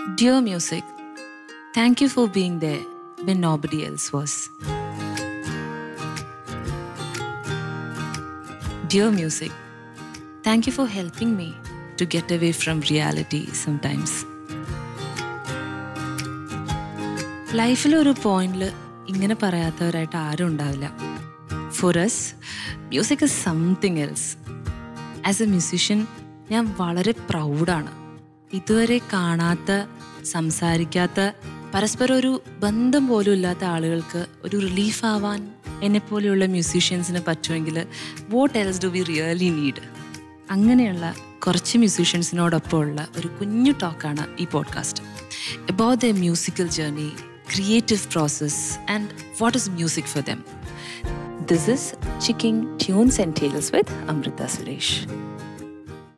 Dear music, thank you for being there when nobody else was. Dear music, thank you for helping me to get away from reality sometimes. ലൈഫിൽ ഒരു പോയിന്റിൽ ഇങ്ങനെ പറയാത്തവരായിട്ട് ആരും ഉണ്ടാവില്ല. For us, music is something else. As a musician ഞാൻ വളരെ പ്രൗഡാണ്. ഇതുവരെ കാണാത്ത, സംസാരിക്കാത്ത, പരസ്പരം ഒരു ബന്ധം പോലും ഇല്ലാത്ത ആളുകൾക്ക് ഒരു റിലീഫ് ആവാൻ എന്നെപ്പോലെയുള്ള മ്യൂസീഷ്യൻസിന് പറ്റുമെങ്കിൽ what else do we really need? അങ്ങനെയുള്ള കുറച്ച് മ്യൂസീഷ്യൻസിനോടൊപ്പം ഉള്ള ഒരു കുഞ്ഞു ടോക്കാണ് ഈ podcast. About the musical journey, creative process, and what is music for them. This is Chicking Tunes and Tales with Amrita Suresh.